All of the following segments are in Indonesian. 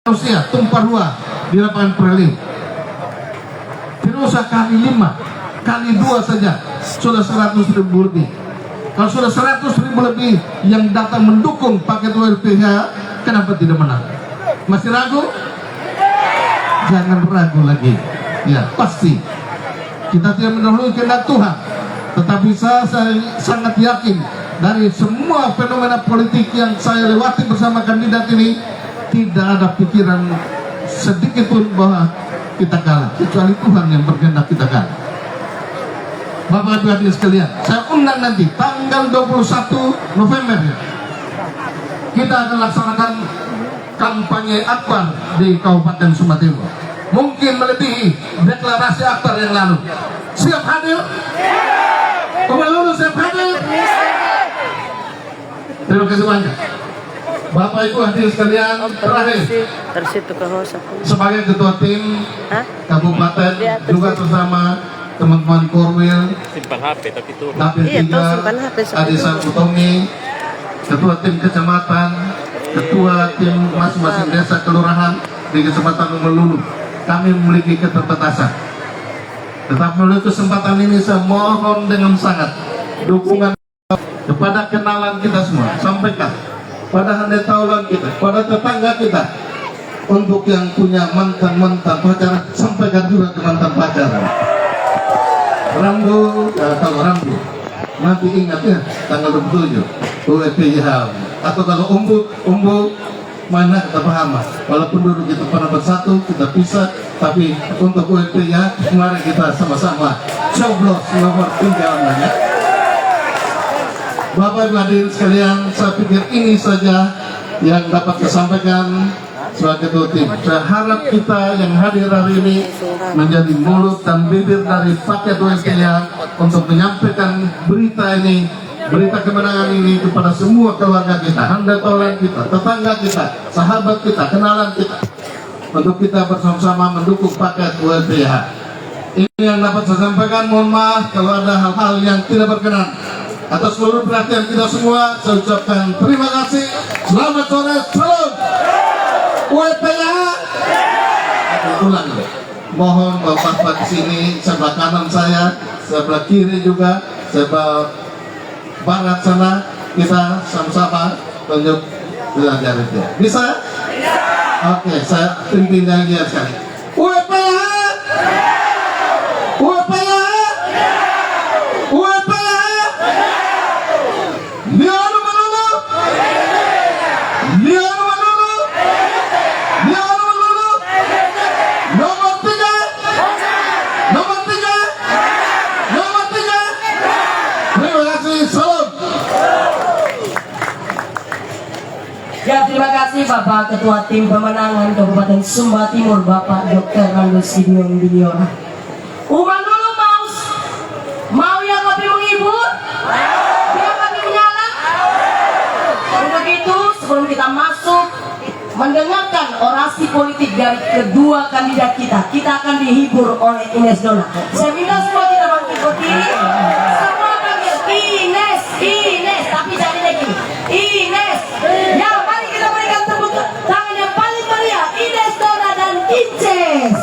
Rusia tumpah ruah di lapangan prelim. Tidak usah kali 5, kali 2 saja sudah 100.000 lebih. Kalau sudah 100.000 lebih yang datang mendukung paket ULPH, kenapa tidak menang? Masih ragu? Jangan ragu lagi. Ya, pasti kita tidak mendahului kehendak Tuhan. Tetapi saya sangat yakin dari semua fenomena politik yang saya lewati bersama kandidat ini, tidak ada pikiran sedikit pun bahwa kita kalah, kecuali Tuhan yang berkehendak kita kalah. Bapak Ibu hadirin sekalian, saya undang nanti tanggal 21 November ya, kita akan laksanakan kampanye akbar di Kabupaten Sumba Timur. Mungkin melebihi deklarasi akbar yang lalu. Siap hadir? Lulus siap hadir? Terima kasih banyak. Bapak Ibu hadirin sekalian, terakhir sebagai ketua tim kabupaten juga bersama teman-teman Korwil, Dapil 3, Adesa Utomi, ketua tim kecamatan, ketua tim masing-masing desa kelurahan di Kecamatan Melulu. Kami memiliki keterbatasan. Tetap melalui kesempatan ini saya mohon dengan sangat dukungan kepada kenalan kita semua, sampaikan pada handai taulan kita, pada tetangga kita. Untuk yang punya mantan-mantan pacar, sampaikan juga ke mantan pacar. Rambu, kalau Rambu nanti ingat ya tanggal 27 UEPIH. Atau kalau umbu mana kita paham, walaupun dulu kita pernah bersatu, kita pisah, tapi untuk UEPIH kemarin kita sama-sama coblos nomor 3 namanya. Bapak Ibu hadirin sekalian, saya pikir ini saja yang dapat saya sampaikan sebagai ketua tim. Saya harap kita yang hadir hari ini menjadi mulut dan bibir dari paket UEPIH untuk menyampaikan berita ini, berita kemenangan ini kepada semua keluarga kita, handai taulan kita, tetangga kita, sahabat kita, kenalan kita, untuk kita bersama-sama mendukung paket UEPIH. Ini yang dapat saya sampaikan. Mohon maaf kalau ada hal-hal yang tidak berkenan. Atas seluruh perhatian kita semua, saya ucapkan terima kasih. Selamat sore, salam UEPIH. Ulang. Mohon bapak-bapak di sini, sebelah kanan saya, sebelah kiri juga, sebelah barat sana, kita sama-sama tunjuk belajar itu. Bisa? Oke, saya pimpin lagi sekali. UEPIH, UEPIH, UEPIH. Lianu Melulu, Lianu Melulu, Lianu Melulu. Nomor 3, nomor 3, nomor 3. Terima kasih, salam. Ya, terima kasih Bapak Ketua Tim Pemenangan Kabupaten Sumba Timur, Bapak Dr. Randus Sidion Biliora. Umat dulu mau yang lebih menghibur, biar kami menyala. Untuk itu, sebelum kita masuk mendengarkan orasi politik dari kedua kandidat kita akan dihibur oleh Ines Dona. Saya minta semua kita bangkit berdiri. Semua panggil Ines, Ines, tapi jangan lagi Ines. Ya, mari kita berikan tepuk tangan yang paling meriah, Ines Dona dan Inces.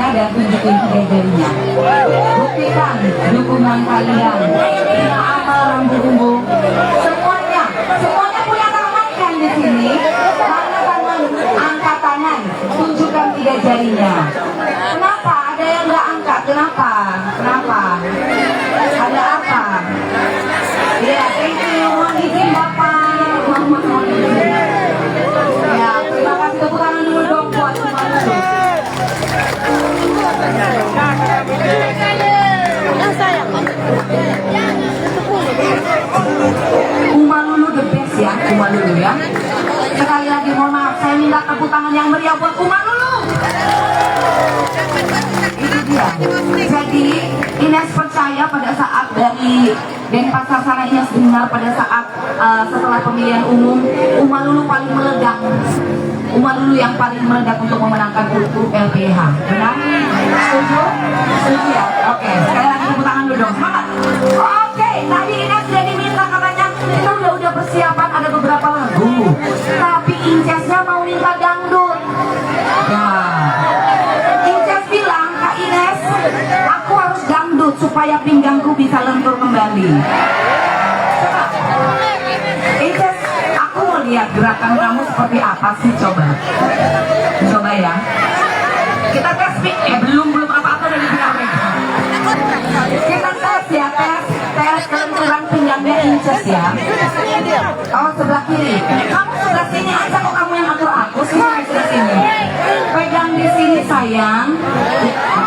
Dan tunjukin jarinya. Buktikan dukungan kalian. Punya amal rambu-rambu. Semuanya punya tangan kan di sini. Mana tangan, angkat tangan. Tunjukkan 3 jarinya. Kenapa? Ada yang nggak angkat? Kenapa? Kenapa? Ada apa? ya. Sekali lagi mohon maaf, saya minta tepuk tangan yang meriah buat Uma Lulu. Itu dia. Jadi Ines percaya pada saat dari Denpasar sana, Ines dengar pada saat setelah pemilihan umum Uma Lulu paling meledak. Uma Lulu yang paling meledak untuk memenangkan untuk LPH. Benar? Setuju? Setuju ya? Oke, sekali lagi tepuk tangan dulu dong. Semangat. Oke, tadi Ines sudah diminta katanya kita udah persiapan ada beberapa lagu. Tapi Incesnya mau minta dangdut. Nah, Inces bilang, Kak Ines, aku harus dangdut supaya pinggangku bisa lentur kembali. Coba, Inces, aku mau lihat gerakan kamu seperti apa sih, coba. Coba ya. Kita tes, belum apa-apa dari pihak mereka. Kita tes ya, tes kelenturan pinggangnya Inces ya. Oh, sebelah kiri. Kamu sebelah sini aja, kok kamu yang atur aku sih sebelah sini. Pegang di sini sayang.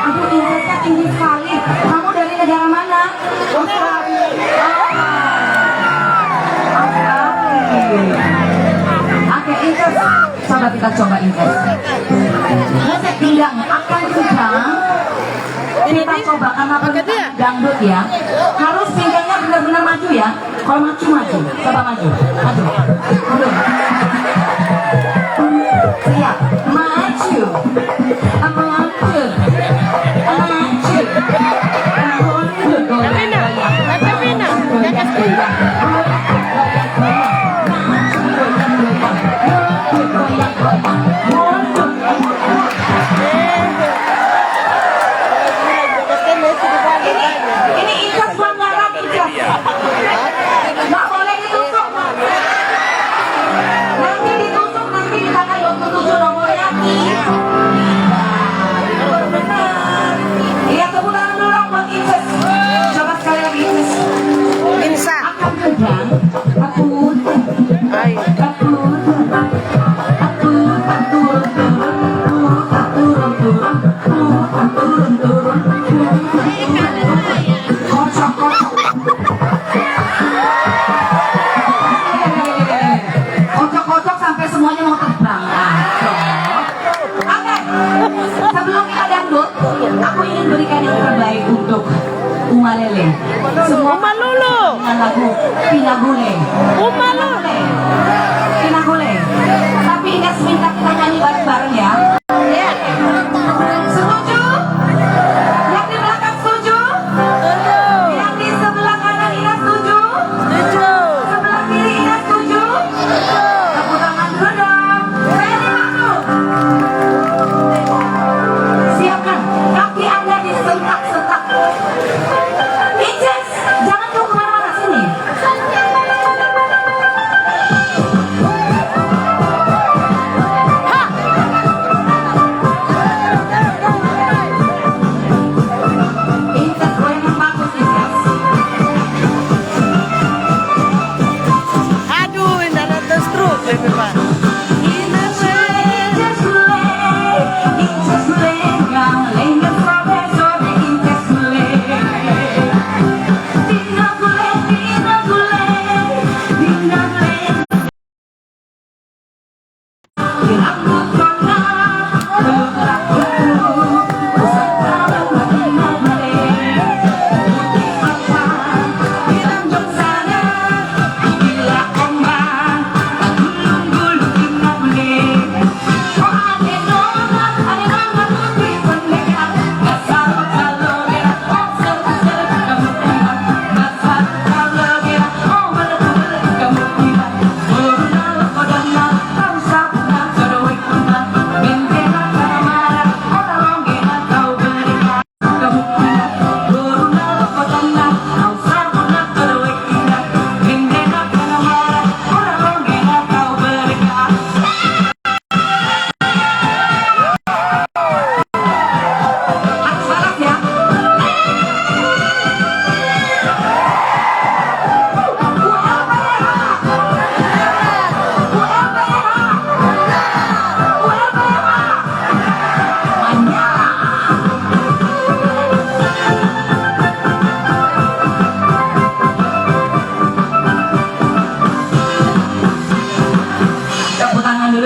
Aduh, Incesnya tinggi sekali. Kamu dari negara mana? Australia. Oke, Inces. Coba kita coba Inces. Musik pinggang akan kencang. Kita coba karena pengen dangdut ya. Harus pinggangnya benar-benar maju ya. Kalau maju. Coba maju. Maju. Siap. Maju. Ini Incas pelanggaran, Incas. Nggak boleh ditusuk. Nanti ditusuk, nanti ditanya 27 nomornya. Benar. Iya, tepuk tangan dulu dong buat Incas. Coba sekali lagi Incas. Akan pedang. Kocok-kocok sampai semuanya mau terbang. Oke, sebelum kita dangdut, aku ingin berikan yang terbaik untuk Uma Lele. Semua Uma Lulu. dengan lagu Pinagule. Uma Lulu. Pinagule. Tapi Ines minta kita nyanyi bareng-bareng ya. Setuju? Yang di belakang setuju? Yang di sebelah kanan Ines setuju? Sebelah kiri Ines setuju? Tepuk tangan dulu dong. Ready, Manu? Siapkan kaki Anda disentak-sentak. Inces, jangan jauh kemana-mana, sini.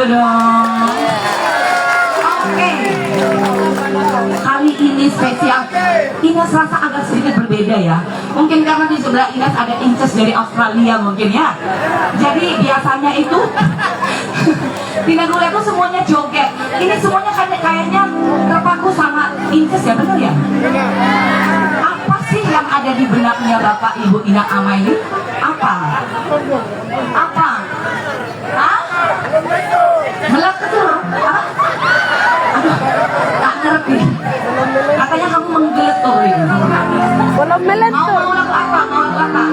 dong. Oke. Kali ini spesial. Ines rasa agak sedikit berbeda ya. Mungkin karena di sebelah Ines ada Inces dari Australia mungkin ya. Jadi biasanya itu Tina Nurul itu semuanya joget. Ini semuanya kayaknya terpaku sama Inces ya, benar ya? Apa sih yang ada di benaknya Bapak Ibu Ina Ama ini? Apa? Apa? Hah? Meleketur? Hah? Aduh, tak ngerti. Katanya kamu menggeletur ini. Belum melentur. Mau lagu apa? Mau lagu apa?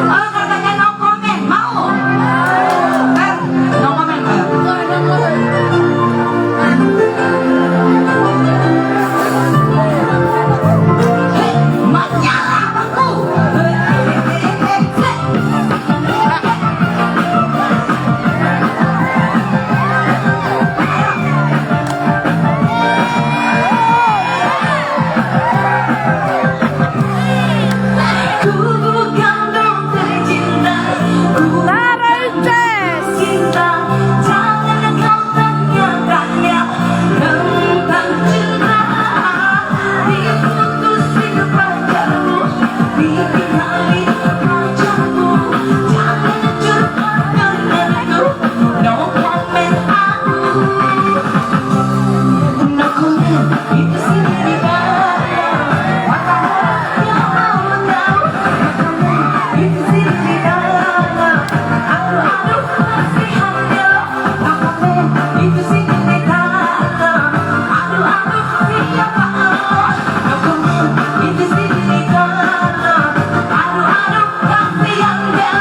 Oh, katanya no comment. Mau? No comment, Fer. Hei, menyala aku. Ku bukan dokter cinta, ku Lara Inces. cinta. Jangan kau tanya-tanya tentang cinta. Diputus di padamu, ditinggali pacarmu. Jangan curhat denganku, no comment aku. No comment, itu sendiri bahaya. Mata orang yang mau tahu. Itu sendiri bahaya. Aduh, kasihannya. No comment, itu sendiri bahaya. Aduh, siapa? No comment, itu sendiri bahaya. Aduh, kasihannya.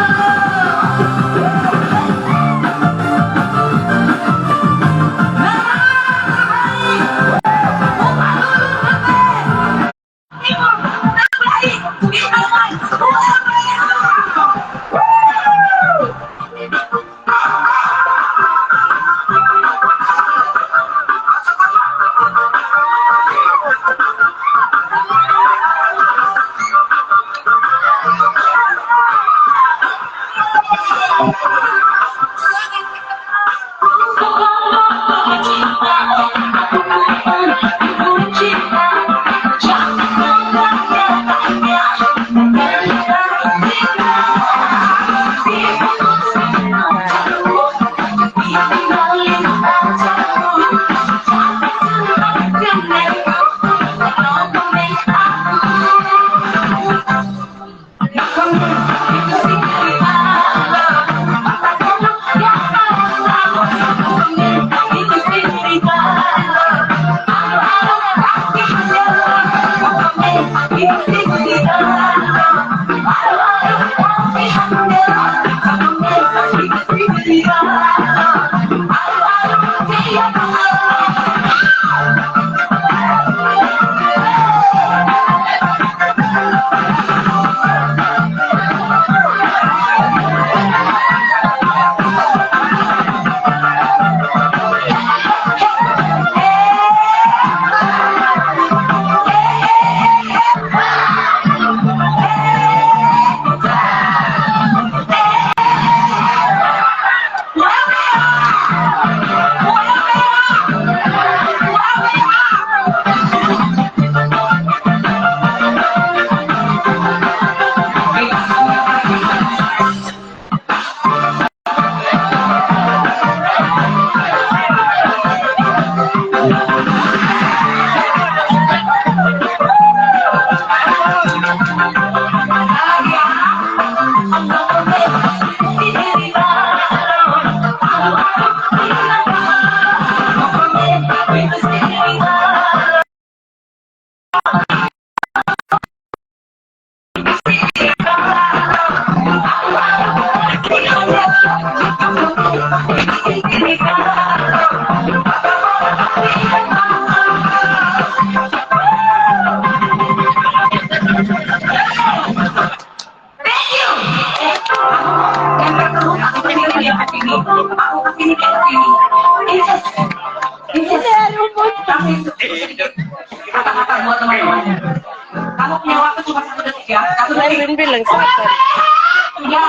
Kata-kata buat teman-teman. Kamu punya waktu cuma 1 detik ya. 1 detik. Erwin bilang satu. Ya.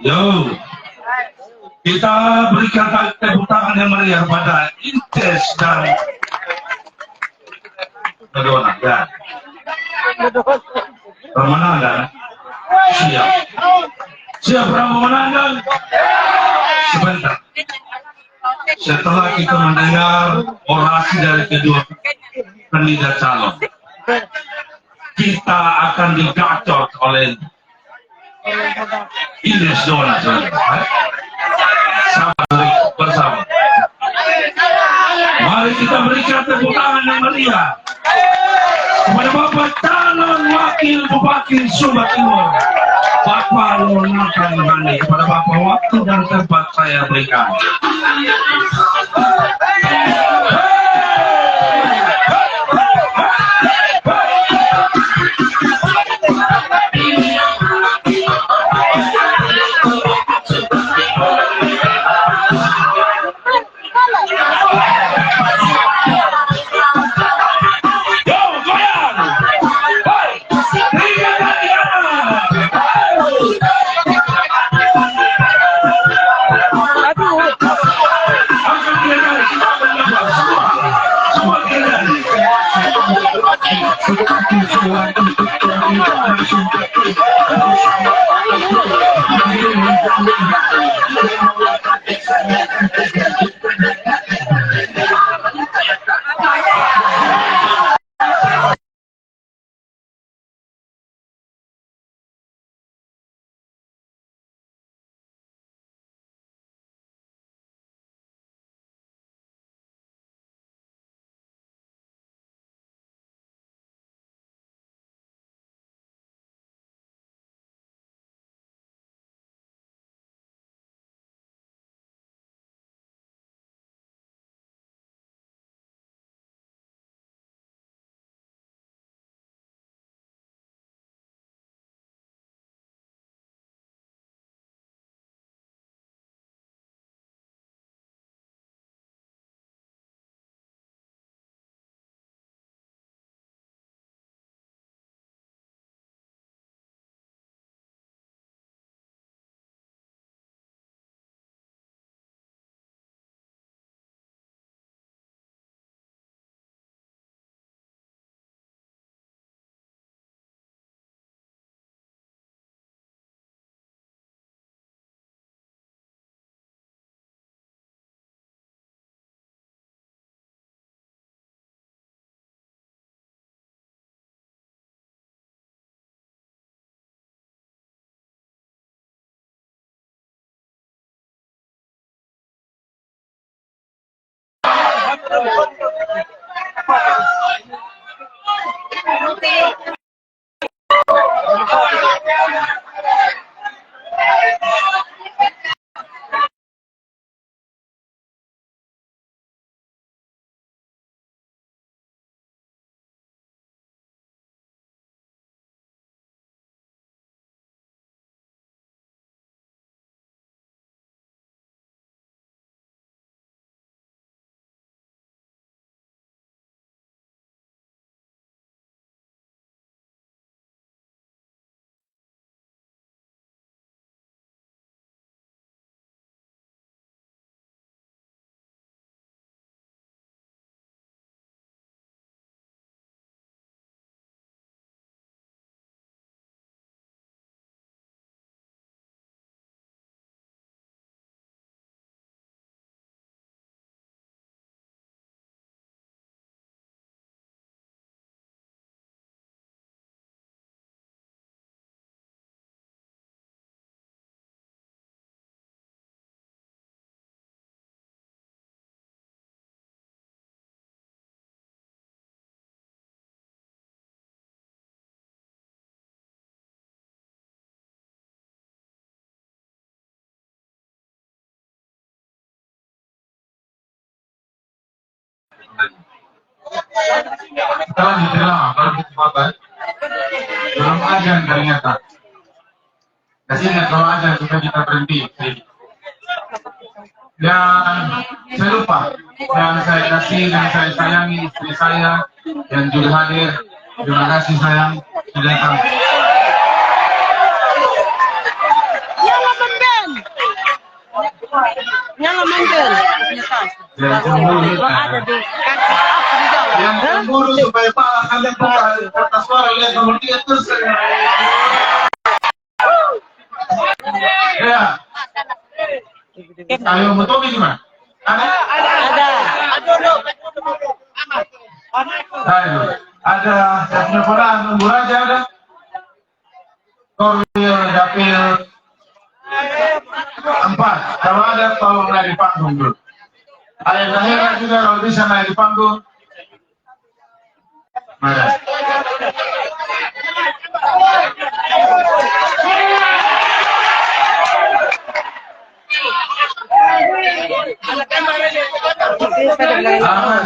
Yo, kita berikan tepuk tangan yang meriah pada Intes dan Kedona. Ya. Pemenangan siap. Siap pemenangan. Sebentar. Setelah kita mendengar orasi dari kedua kandidat calon, kita akan digacor oleh Ines Dona. Bersama. Mari kita berikan tepuk tangan yang meriah kepada Bapak calon Wakil Bupati Sumba Timur, Bapak Lonatan Hani. Kepada Bapak waktu dan tempat saya berikan. Setelah diterima baru kesempatan, belum azan ternyata. Kasihnya kalau azan sudah kita berhenti. Dan saya lupa, yang saya kasih dan saya sayangi istri saya yang juga hadir. Terima kasih sayang sudah datang. Yang cemburu. Ada di kaki apa di bawah? Yang cemburu supaya Pak kalian buka kertas suara lihat nomor 3 terus. Ya. Ayo betul gimana? Ada. Ada yang pernah nunggu aja ada. Korwil dapil 4. Kalau ada tolong naik di panggung dulu. Ayah Zahira juga kalau bisa naik di panggung. Mana?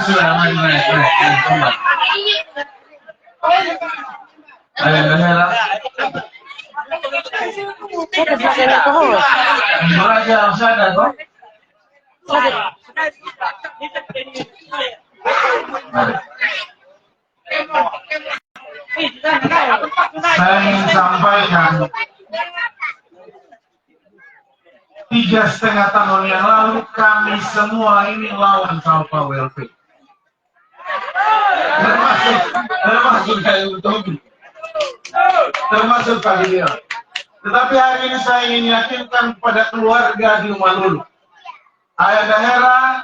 Sudah naik. Ayah Zahira. Beraja harus ada kok. Saya ingin sampaikan 3,5 tahun yang lalu kami semua ini lawan sama Pak WLP. Termasuk saya Utomi, termasuk Pak Gideon. Tetapi hari ini saya ingin yakinkan kepada keluarga di Umalulu, Ayah Dahera,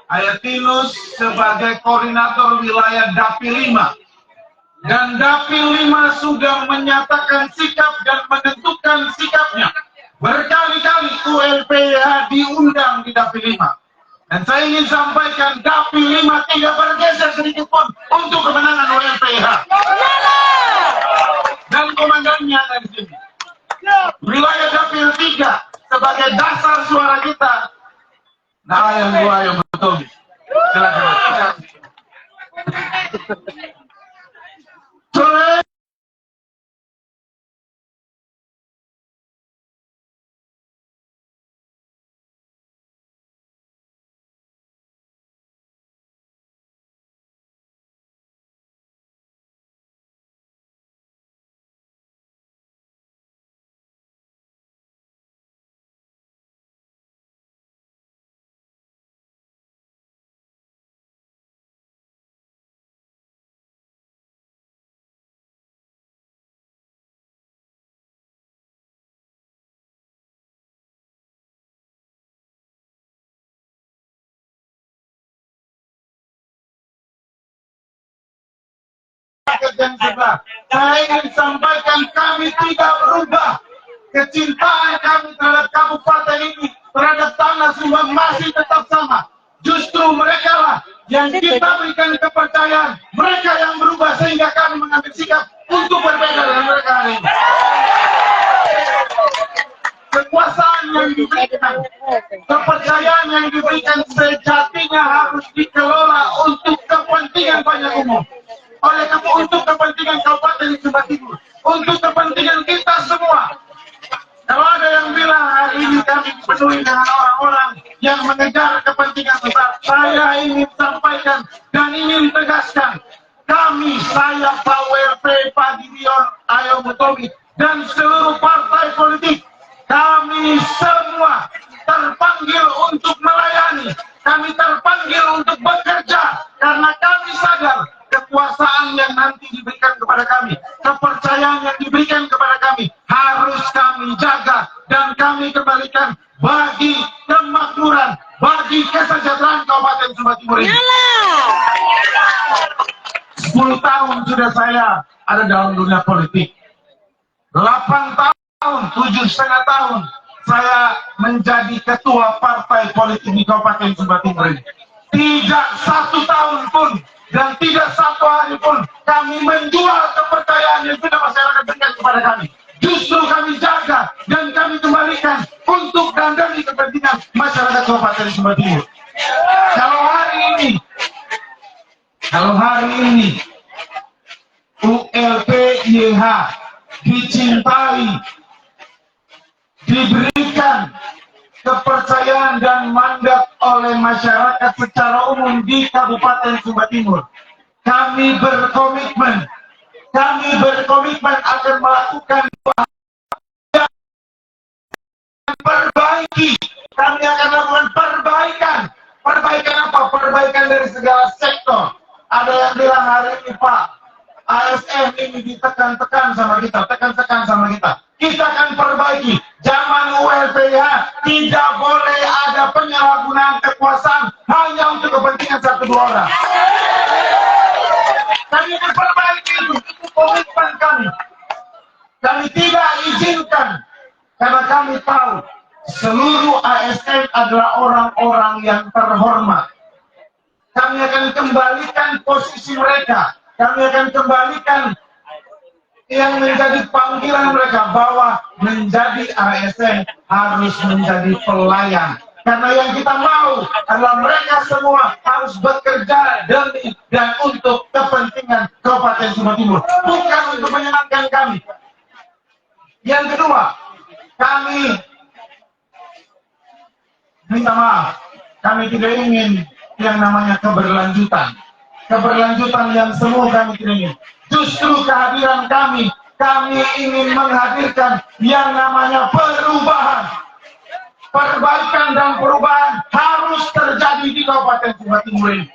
Ayah Tinus sebagai koordinator wilayah Dapil 5. Dan Dapil 5 sudah menyatakan sikap dan menentukan sikapnya. Berkali-kali ULPH diundang di Dapil 5. Dan saya ingin sampaikan Dapil 5 tidak bergeser sedikit pun untuk kemenangan ULPH. Dan komandannya ada di sini. Wilayah Dapil 3 sebagai dasar suara kita. Nah, yang dua yang betul. Silakan. Yang sebelah, saya ingin sampaikan kami tidak berubah. Kecintaan kami terhadap kabupaten ini, terhadap tanah Subang masih tetap sama. Justru mereka lah yang kita berikan kepercayaan. Mereka yang berubah sehingga kami mengambil sikap untuk berbeda dengan mereka hari ini. Kekuasaan yang diberikan, kepercayaan yang diberikan sejatinya harus dikelola untuk kepentingan banyak umum. Oleh karena untuk kepentingan Kabupaten Sumba Timur, untuk kepentingan kita semua. Kalau ada yang bilang hari ini kami peduli dengan orang-orang yang mengejar kepentingan besar, saya ingin sampaikan dan ingin tegaskan, kami, saya, Pak WLP, Pak Gideon, Ayo Mutomi, dan seluruh partai politik, kami semua terpanggil untuk melayani, kami terpanggil untuk bekerja, karena kami sadar kekuasaan yang nanti diberikan kepada kami, kepercayaan yang diberikan kepada kami, harus kami jaga dan kami kembalikan bagi kemakmuran, bagi kesejahteraan Kabupaten Sumba Timur ini. 10 tahun sudah saya ada dalam dunia politik. 8 tahun, 7,5 tahun saya menjadi ketua partai politik di Kabupaten Sumba Timur ini. Tidak 1 tahun pun dan tidak 1 hari pun kami menjual kepercayaan yang sudah masyarakat berikan kepada kami. Justru kami jaga dan kami kembalikan untuk dan demi kepentingan masyarakat Kabupaten Sumba Timur. Kalau hari ini ULPYH dicintai, diberikan kepercayaan dan mandat oleh masyarakat secara umum di Kabupaten Sumba Timur. Kami berkomitmen akan melakukan perbaiki. Kami akan lakukan perbaikan apa? perbaikan dari segala sektor. Ada yang bilang hari ini Pak, ASN ini ditekan-tekan sama kita, tekan-tekan sama kita. Kita akan perbaiki. Zaman ULPH tidak boleh ada penyalahgunaan kekuasaan hanya untuk kepentingan satu dua orang. Kami memperbaiki itu komitmen kami. Kami tidak izinkan karena kami tahu seluruh ASN adalah orang-orang yang terhormat. Kami akan kembalikan posisi mereka. Kami akan kembalikan yang menjadi panggilan mereka bahwa menjadi ASN harus menjadi pelayan. Karena yang kita mau adalah mereka semua harus bekerja demi dan untuk kepentingan Kabupaten Sumba Timur, bukan untuk menyenangkan kami. Yang kedua, kami minta maaf, kami tidak ingin yang namanya keberlanjutan. Keberlanjutan yang semua kami tidak ingin. Justru kehadiran kami ingin menghadirkan yang namanya perubahan. Perbaikan dan perubahan harus terjadi di Kabupaten Sumba Timur ini.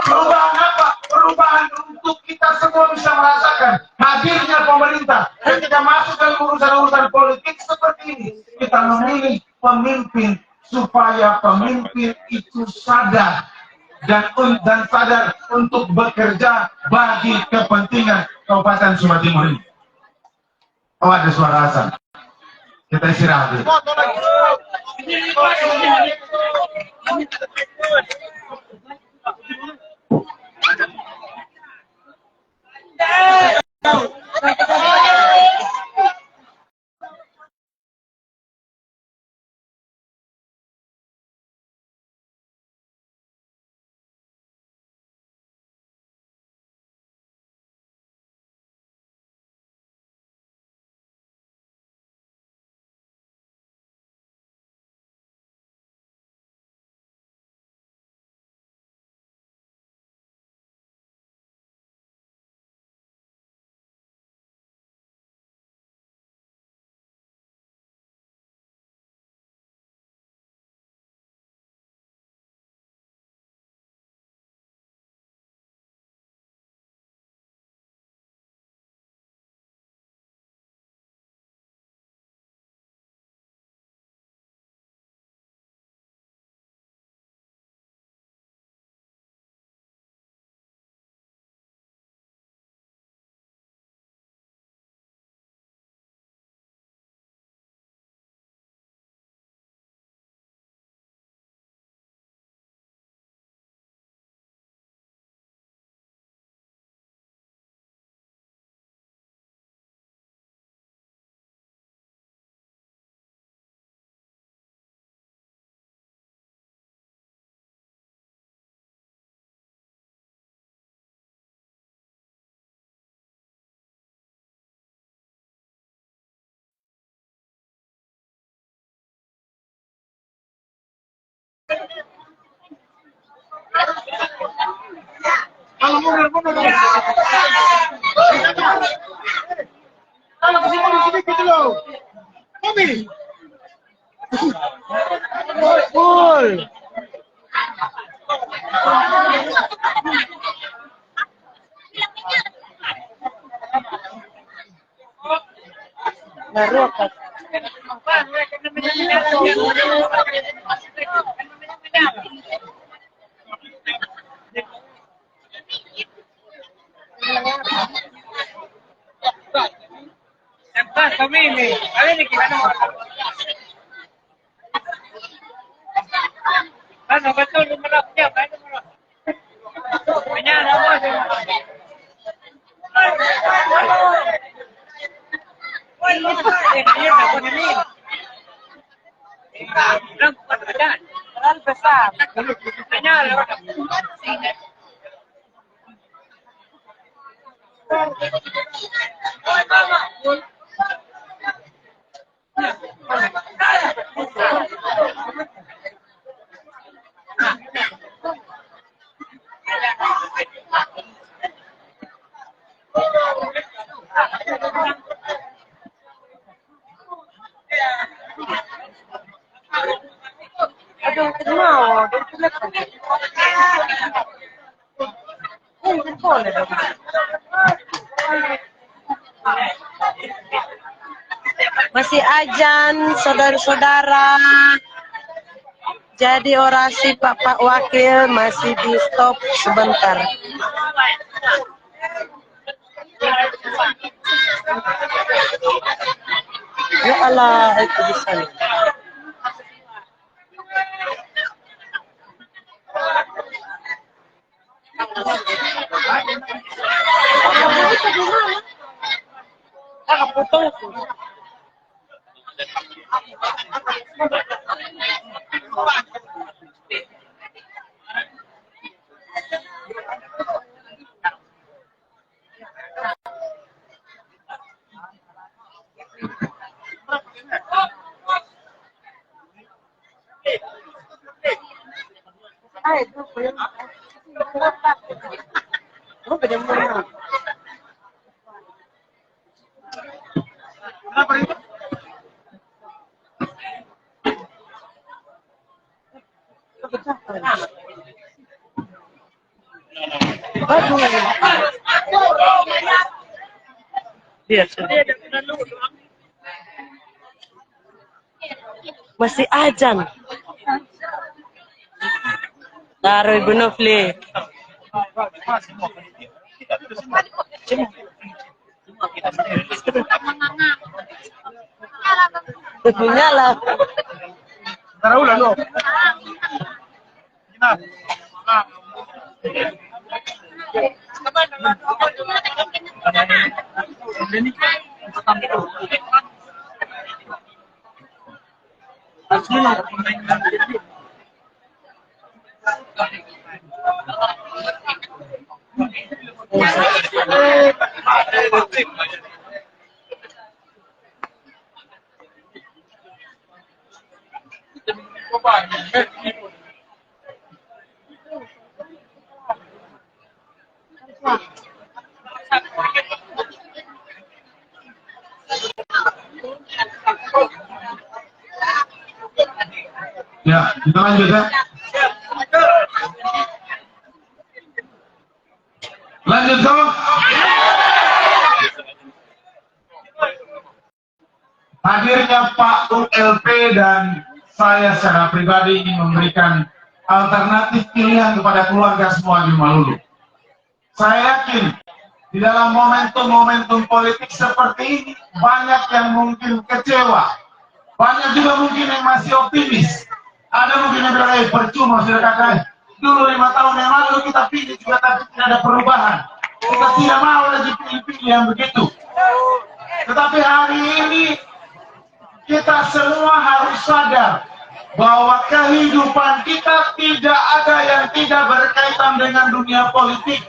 Perubahan apa? Perubahan untuk kita semua bisa merasakan hadirnya pemerintah. Ketika masuk dalam urusan-urusan politik seperti ini, kita memilih pemimpin supaya pemimpin itu sadar dan sadar untuk bekerja bagi kepentingan Kabupaten Sumba Timur ini. Oh, ada suara azan. Kita istirahat dulu. Kalau kesini sedikit dulu. Kopi. Full. Kami ini kita ano betul lumalak niya, paano mo? Kanya na mo. Aduh, kenal. Masih ajan, saudara-saudara. Jadi orasi Pak Wakil masih di stop sebentar. Ya Allah, itu di sana. Masih ajan. Taruh Ibu Nofli. Nyala. Taruh lalu. Ya, kita lanjut ya. Lanjut dong. Hadirnya Pak ULP dan saya secara pribadi ingin memberikan alternatif pilihan kepada keluarga semua di Malulu. Saya yakin di dalam momentum-momentum politik seperti ini banyak yang mungkin kecewa, banyak juga mungkin yang masih optimis. Ada mungkin yang bilang, percuma sudah kakak. Dulu 5 tahun yang lalu kita pilih juga tapi tidak ada perubahan. Kita tidak mau lagi pilih-pilih yang begitu. Tetapi hari ini kita semua harus sadar bahwa kehidupan kita tidak ada yang tidak berkaitan dengan dunia politik.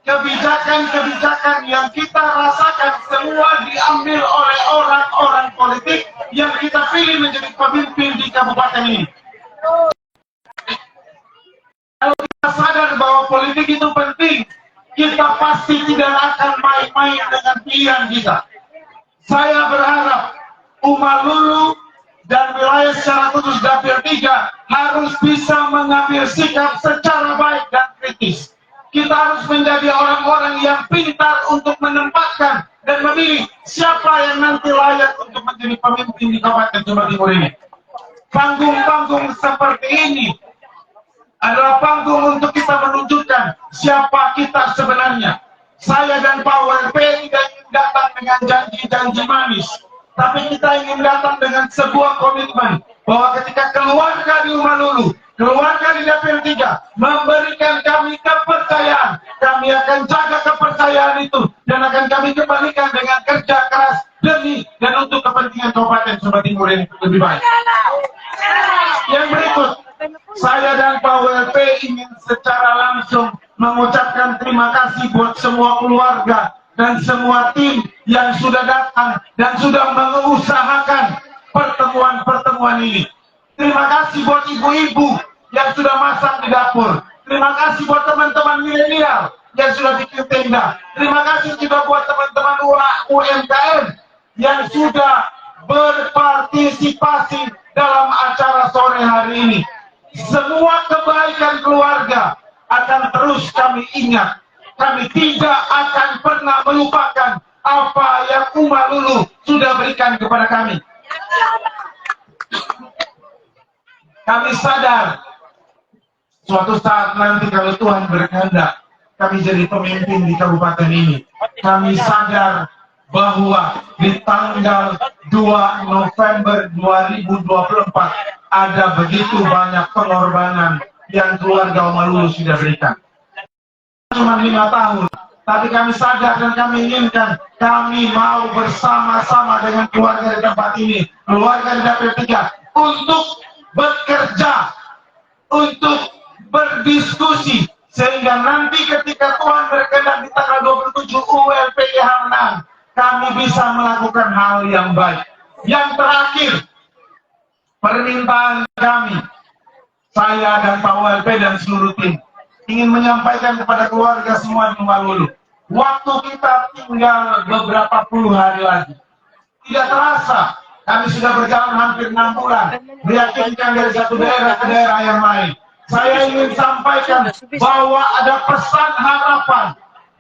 Kebijakan-kebijakan yang kita rasakan semua diambil oleh orang-orang politik yang kita pilih menjadi pemimpin di kabupaten ini. Kalau kita sadar bahwa politik itu penting, kita pasti tidak akan main-main dengan pilihan kita. Saya berharap Umalulu dan wilayah secara khusus Dapil 3 harus bisa mengambil sikap secara baik dan kritis. Kita harus menjadi orang-orang yang pintar untuk menempatkan dan memilih siapa yang nanti layak untuk menjadi pemimpin di Kabupaten Sumba Timur ini. Panggung-panggung seperti ini adalah panggung untuk kita menunjukkan siapa kita sebenarnya. Saya dan Pak WP tidak ingin datang dengan janji-janji manis, tapi kita ingin datang dengan sebuah komitmen bahwa ketika keluarga di Umalulu, keluarga di Dapil 3 memberikan kami kepercayaan, kami akan jaga kepercayaan itu dan akan kami kembalikan dengan kerja keras demi dan untuk kepentingan Kabupaten Sumba Timur ini lebih baik. Yang berikut, saya dan Pak WP ingin secara langsung mengucapkan terima kasih buat semua keluarga dan semua tim yang sudah datang dan sudah mengusahakan pertemuan-pertemuan ini. Terima kasih buat ibu-ibu yang sudah masak di dapur. Terima kasih buat teman-teman milenial yang sudah bikin tenda. Terima kasih juga buat teman-teman UMKM yang sudah berpartisipasi dalam acara sore hari ini. Semua kebaikan keluarga akan terus kami ingat. Kami tidak akan pernah melupakan apa yang Uma Lulu sudah berikan kepada kami. Kami sadar suatu saat nanti kalau Tuhan berkehendak kami jadi pemimpin di kabupaten ini. Kami sadar bahwa di tanggal 2 November 2024 ada begitu banyak pengorbanan yang keluarga Uma Lulu sudah berikan. Cuma 5 tahun, tapi kami sadar dan kami inginkan, kami mau bersama-sama dengan keluarga di tempat ini, keluarga di Dapil 3, untuk bekerja, untuk berdiskusi, sehingga nanti ketika Tuhan berkenan di tanggal 27 ULPIH menang, kami bisa melakukan hal yang baik. Yang terakhir, permintaan kami, saya dan Pak ULP dan seluruh tim, ingin menyampaikan kepada keluarga semua di Uma Lulu, waktu kita tinggal beberapa puluh hari lagi. Tidak terasa, kami sudah berjalan hampir 6 bulan, meyakinkan dari satu daerah ke daerah yang lain. Saya ingin sampaikan bahwa ada pesan harapan.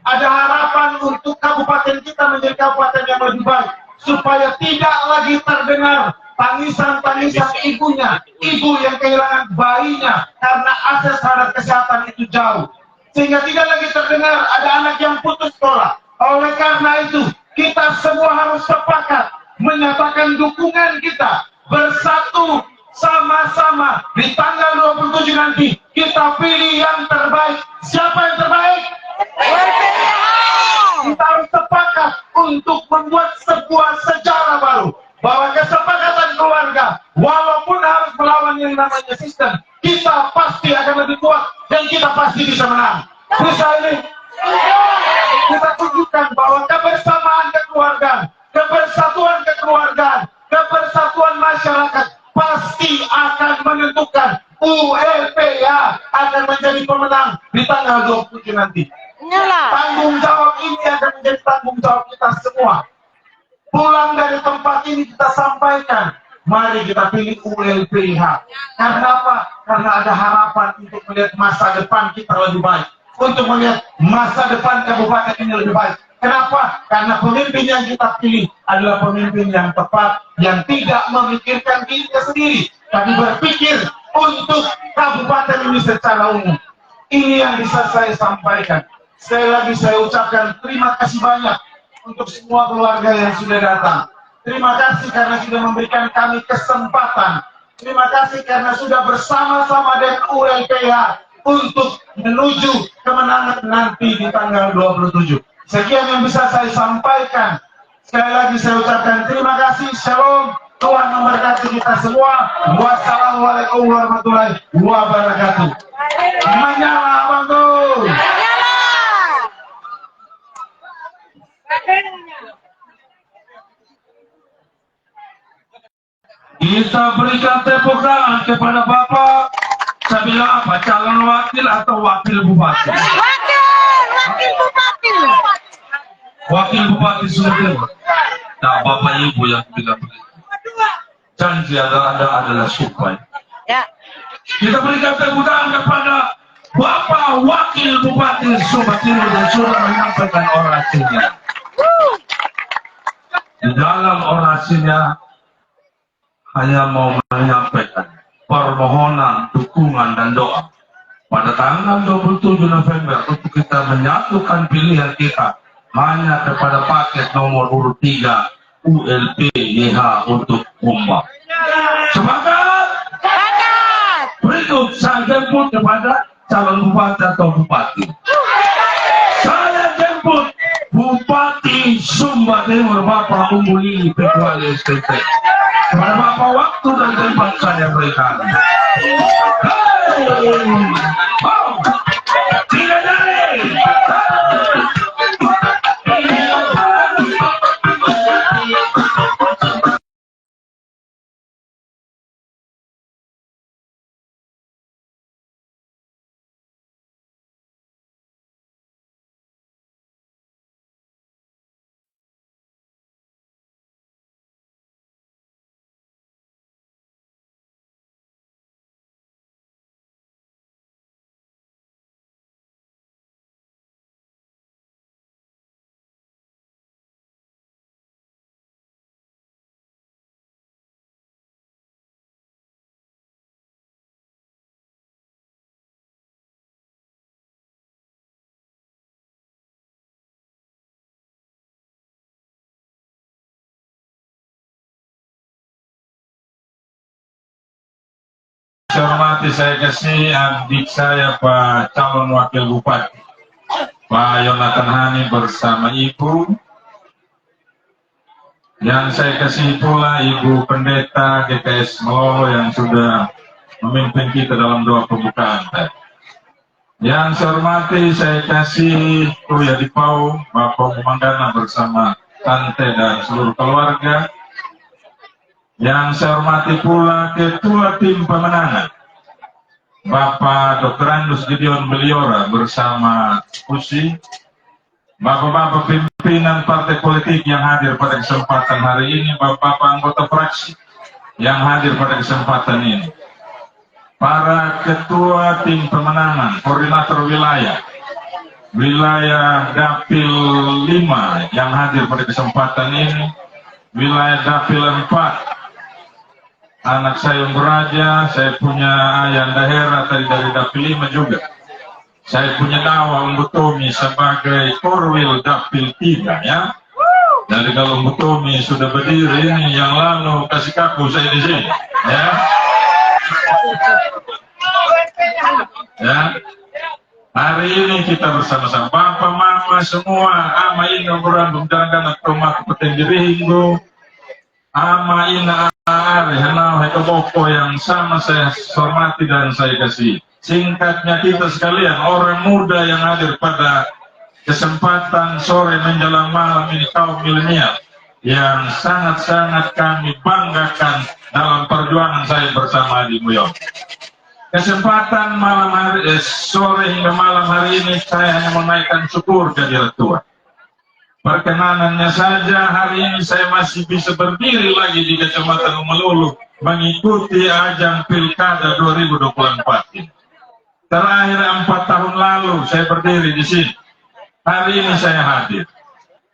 Ada harapan untuk kabupaten kita menjadi kabupaten yang lebih baik. Supaya tidak lagi terdengar tangisan-tangisan ibunya. Ibu yang kehilangan bayinya karena akses terhadap kesehatan itu jauh. Sehingga tidak lagi terdengar ada anak yang putus sekolah. Oleh karena itu, kita semua harus sepakat menyatakan dukungan kita. Bersatu sama-sama di tanggal 27 nanti kita pilih yang terbaik. Siapa yang terbaik? Kita harus sepakat untuk membuat sebuah sejarah baru, bahwa kesepakatan keluarga walaupun harus melawan yang namanya sistem, kita pasti akan lebih kuat dan kita pasti bisa menang. Bisa ini kita tunjukkan bahwa kebersamaan kekeluargaan, kebersatuan kekeluargaan, kebersatuan masyarakat pasti akan menentukan ULPIH akan menjadi pemenang di tanggal 27 nanti. Tanggung jawab ini akan menjadi tanggung jawab kita semua. Pulang dari tempat ini kita sampaikan, mari kita pilih ULPIH. Karena apa? Karena ada harapan untuk melihat masa depan kita lebih baik, untuk melihat masa depan kabupaten ini lebih baik. Kenapa? Karena pemimpin yang kita pilih adalah pemimpin yang tepat, yang tidak memikirkan dirinya sendiri, tapi berpikir untuk kabupaten ini secara umum. Ini yang bisa saya sampaikan. Sekali lagi saya ucapkan terima kasih banyak untuk semua keluarga yang sudah datang. Terima kasih karena sudah memberikan kami kesempatan. Terima kasih karena sudah bersama-sama dengan ULPIH untuk menuju kemenangan nanti di tanggal 27. Sekian yang bisa saya sampaikan. Sekali lagi saya ucapkan terima kasih. Shalom. Tuhan memberkati kita semua. Wassalamualaikum warahmatullahi wabarakatuh. Menyala Bangku. Kita berikan tepuk tangan kepada Bapak. Saya bilang apa? Calon wakil atau wakil bupati? Wakil Bupati. Wakil bupati Sumber. Nah, Bapak Ibu yang bilang begitu. Janji adalah supaya. Ya. Kita berikan tepuk tangan kepada Bapak Wakil Bupati Sumber Timur yang sudah menyampaikan orasinya. Di dalam orasinya hanya mau menyampaikan permohonan, dukungan, dan doa pada tanggal 27 November untuk kita menyatukan pilihan kita hanya kepada paket nomor urut 3 ULPIH untuk Uma. Sepakat? Sepakat. Berikut saya jemput kepada calon bupati atau bupati. Saya jemput Bupati Sumba Timur Bapak Umbuli Petuali STT. Kepada Bapak waktu dan tempat saya berikan. Hey! Saya hormati, saya kasih adik saya Pak calon wakil bupati Pak Yonatan Hani bersama ibu. Yang saya kasih pula Ibu Pendeta GKS Melolo yang sudah memimpin kita dalam doa pembukaan. Yang saya hormati, saya kasih Kuya Dipau, Bapak Pemanggana bersama Tante dan seluruh keluarga. Yang saya hormati pula Ketua Tim Pemenangan, Bapak Dr. Andus Gideon Beliora bersama Usi. Bapak-bapak pimpinan partai politik yang hadir pada kesempatan hari ini, bapak-bapak anggota fraksi yang hadir pada kesempatan ini, para ketua tim pemenangan, koordinator wilayah Dapil 5 yang hadir pada kesempatan ini, wilayah Dapil 4, anak saya Beraja, saya punya Ayanda Hera tadi dari Dapil 5 juga. Saya punya dawa Umbutomi sebagai Korwil Dapil 3 ya. Jadi kalau Umbutomi sudah berdiri ini yang lalu kasih kaku saya di sini ya. Ya. Hari ini kita bersama-sama Bapak Mama semua ama ina berambung dan rumah petenggi hinggu ama ina are henau hekoboko yang sama saya hormati dan saya kasih. Singkatnya kita sekalian, orang muda yang hadir pada kesempatan sore menjelang malam ini kaum milenial yang sangat-sangat kami banggakan dalam perjuangan saya bersama Adi Muyo. Kesempatan malam hari, sore hingga malam hari ini saya hanya menaikkan syukur kehadirat Tuhan. Perkenanannya saja hari ini saya masih bisa berdiri lagi di Kecamatan Umalulu mengikuti ajang Pilkada 2024 ini. Terakhir 4 tahun lalu saya berdiri di sini. Hari ini saya hadir.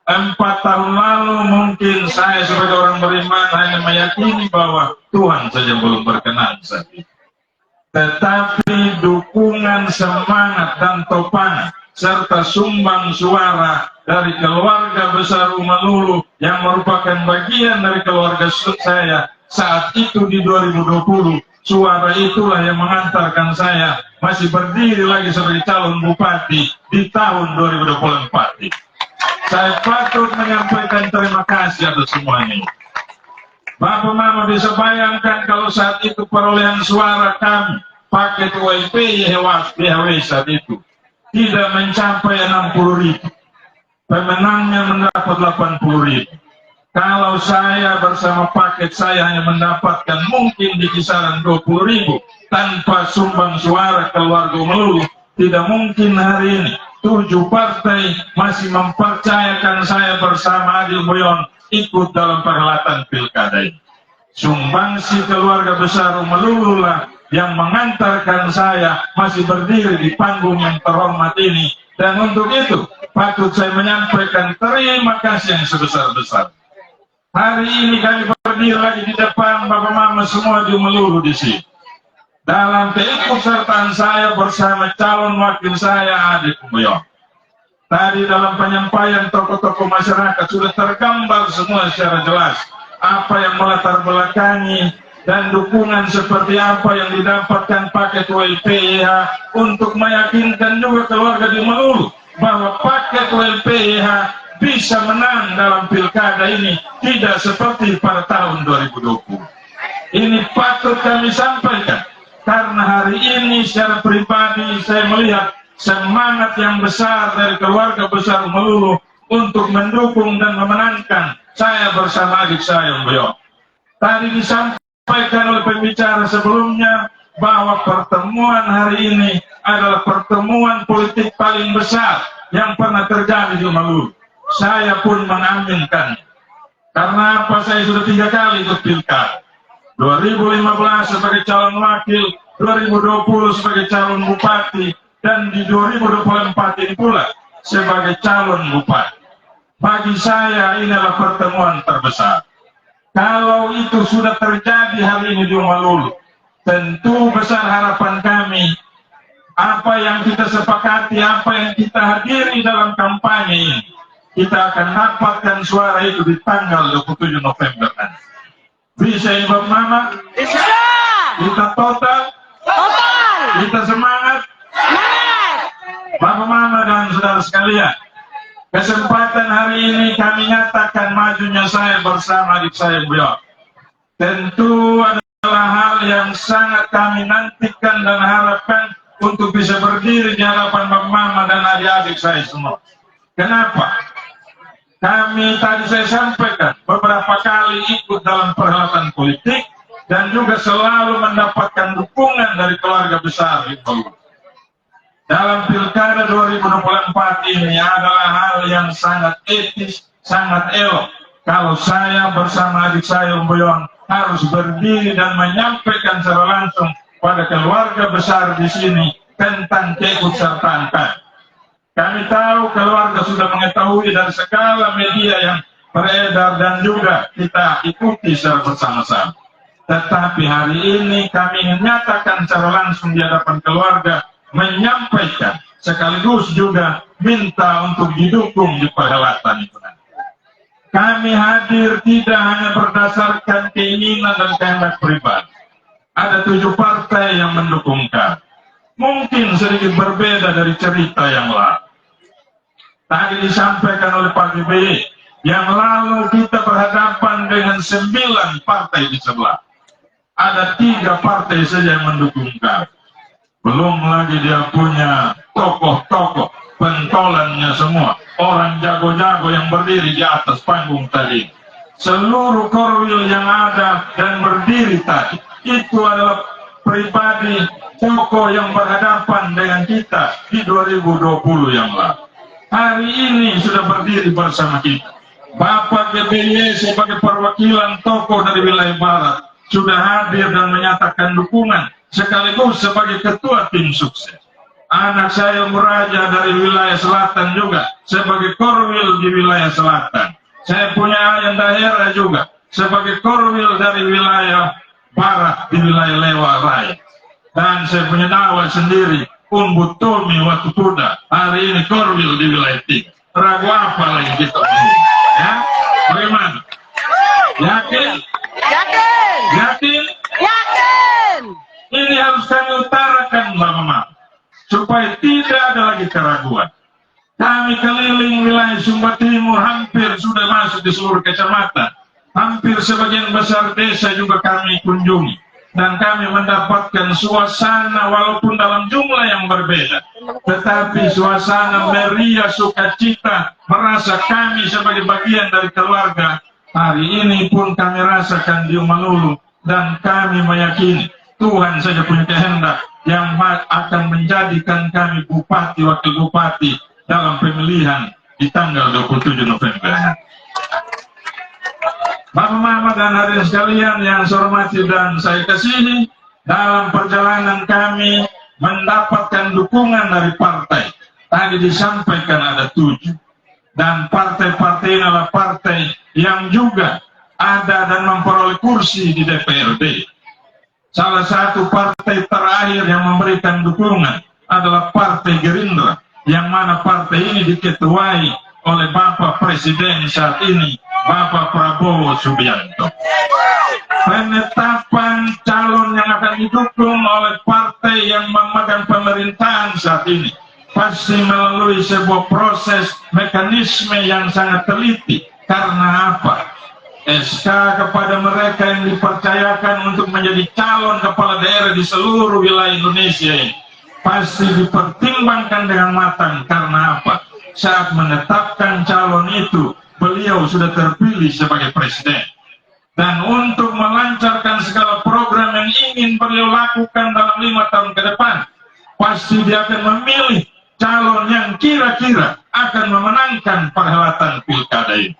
4 tahun lalu mungkin saya sebagai orang beriman hanya meyakini bahwa Tuhan saja belum berkenan saat itu. Tetapi dukungan, semangat dan topangan serta sumbang suara dari keluarga besar Umalulu yang merupakan bagian dari keluarga saya saat itu di 2020, suara itulah yang mengantarkan saya masih berdiri lagi sebagai calon bupati di tahun 2024. Saya patut menyampaikan terima kasih atas semuanya. Bapak Mama bisa bayangkan kalau saat itu perolehan suara kami paket WIP YHW saat itu tidak mencapai 60.000. Pemenangnya mendapat 80.000. Kalau saya bersama paket saya hanya mendapatkan mungkin di kisaran 20.000 tanpa sumbang suara keluarga Umalulu, tidak mungkin hari ini 7 partai masih mempercayakan saya bersama Adil Boyon ikut dalam perhelatan pilkada ini. Sumbangsi keluarga besar Umalulu lah yang mengantarkan saya masih berdiri di panggung yang terhormat ini, dan untuk itu patut saya menyampaikan terima kasih yang sebesar-besar. Hari ini kami berdiri lagi di depan Bapak Mama semua di Umalulu di sini. Dalam keikutsertaan saya bersama calon wakil saya Adi Muyo. Tadi dalam penyampaian tokoh-tokoh masyarakat sudah tergambar semua secara jelas apa yang melatar belakangi dan dukungan seperti apa yang didapatkan paket WLPYH untuk meyakinkan juga keluarga di Umalulu bahwa paket WLPYH bisa menang dalam pilkada ini, tidak seperti pada tahun 2020. Ini patut kami sampaikan karena hari ini secara pribadi saya melihat semangat yang besar dari keluarga besar Umalulu untuk mendukung dan memenangkan saya bersama adik saya Boyo. Tadi disampaikan oleh pembicara sebelumnya bahwa pertemuan hari ini adalah pertemuan politik paling besar yang pernah terjadi di Umalulu. Saya pun mengaminkan. Karena apa? Saya sudah 3 kali ikut pilkada. 2015 sebagai calon wakil, 2020 sebagai calon bupati, dan di 2024 ini pula sebagai calon bupati. Bagi saya ini adalah pertemuan terbesar. Kalau itu sudah terjadi hari ini di Umalulu, tentu besar harapan kami, apa yang kita sepakati, apa yang kita hadiri dalam kampanye ini, kita akan dapatkan suara itu di tanggal 27 November nanti. Bisa ya Bapak Mama? Bisa. Kita total Kita semangat. Bapak Mama dan saudara sekalian, kesempatan hari ini kami nyatakan majunya saya bersama adik saya beliau. Tentu adalah hal yang sangat kami nantikan dan harapkan untuk bisa berdiri di hadapan Bapak Mama dan adik-adik saya semua. Kenapa? Kami tadi saya sampaikan beberapa kali ikut dalam perhelatan politik dan juga selalu mendapatkan dukungan dari keluarga besar di Palu. Dalam Pilkada 2024 ini adalah hal yang sangat etis, sangat elok kalau saya bersama adik saya Boyon harus berdiri dan menyampaikan secara langsung pada keluarga besar di sini tentang keikutsertaan kami. Kami tahu keluarga sudah mengetahui dari segala media yang beredar dan juga kita ikuti secara bersama-sama. Tetapi hari ini kami ingin nyatakan secara langsung di hadapan keluarga, menyampaikan sekaligus juga minta untuk didukung di perhelatan itu. Kami hadir tidak hanya berdasarkan keinginan dan kehendak pribadi. Ada 7 partai yang mendukung kami. Mungkin sedikit berbeda dari cerita yang lalu. Tadi disampaikan oleh Pak GBY, yang lalu kita berhadapan dengan 9 partai di sebelah. Ada 3 partai saja yang mendukung kami. Belum lagi dia punya tokoh-tokoh, pentolannya semua. Orang jago-jago yang berdiri di atas panggung tadi. Seluruh korwil yang ada dan berdiri tadi, itu adalah pribadi tokoh yang berhadapan dengan kita di 2020 yang lalu. Hari ini sudah berdiri bersama kita. Bapak GBY sebagai perwakilan tokoh dari wilayah Barat sudah hadir dan menyatakan dukungan sekaligus sebagai ketua tim sukses. Anak saya Muraja dari wilayah Selatan juga sebagai korwil di wilayah Selatan. Saya punya ayah daerah juga sebagai korwil dari wilayah Barat di wilayah Lewa Raya. Dan saya punya dakwah sendiri Umbut Tomi waktu Kuda, hari ini korwil di wilayah 3. Ragu apa lagi kita ini? Ya, bagaimana? Yakin? Yakin. Yakin? Yakin. Ini harus kami utarakan, Bapak Mama, supaya tidak ada lagi keraguan. Kami keliling wilayah Sumba Timur, hampir sudah masuk di seluruh kecamatan. Hampir sebagian besar desa juga kami kunjungi. Dan kami mendapatkan suasana walaupun dalam jumlah yang berbeda. Tetapi suasana meriah, sukacita, merasa kami sebagai bagian dari keluarga. Hari ini pun kami rasakan di Umalulu. Dan kami meyakini Tuhan saja punya kehendak yang akan menjadikan kami bupati, wakil bupati dalam pemilihan di tanggal 27 November. Bapak Mama dan hadirin sekalian yang saya hormati dan saya kasihi, dalam perjalanan kami mendapatkan dukungan dari partai. Tadi disampaikan ada 7. Dan partai-partai ini adalah partai yang juga ada dan memperoleh kursi di DPRD. Salah satu partai terakhir yang memberikan dukungan adalah Partai Gerindra, yang mana partai ini diketuai oleh Bapak Presiden saat ini, Bapak Prabowo Subianto. Penetapan calon yang akan didukung oleh partai yang memegang pemerintahan saat ini pasti melalui sebuah proses mekanisme yang sangat teliti. Karena apa? SK kepada mereka yang dipercayakan untuk menjadi calon kepala daerah di seluruh wilayah Indonesia ini pasti dipertimbangkan dengan matang. Karena apa? Saat menetapkan calon itu, beliau sudah terpilih sebagai presiden. Dan untuk melancarkan segala program yang ingin beliau lakukan dalam 5 tahun ke depan, pasti dia akan memilih calon yang kira-kira akan memenangkan perhelatan pilkada ini.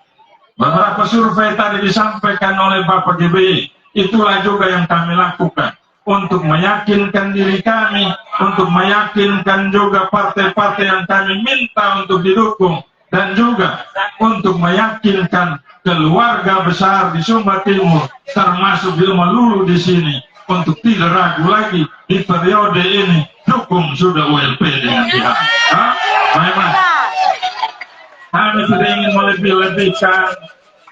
Beberapa survei tadi disampaikan oleh Bapak GBY, itulah juga yang kami lakukan untuk meyakinkan diri kami, untuk meyakinkan juga partai-partai yang kami minta untuk didukung, dan juga untuk meyakinkan keluarga besar di Sumba Timur, termasuk di Umalulu di sini, untuk tidak ragu lagi di periode ini dukung sudah ULP dengan pihak. Bagaimana? Kami tidak ingin melebih-lebihkan.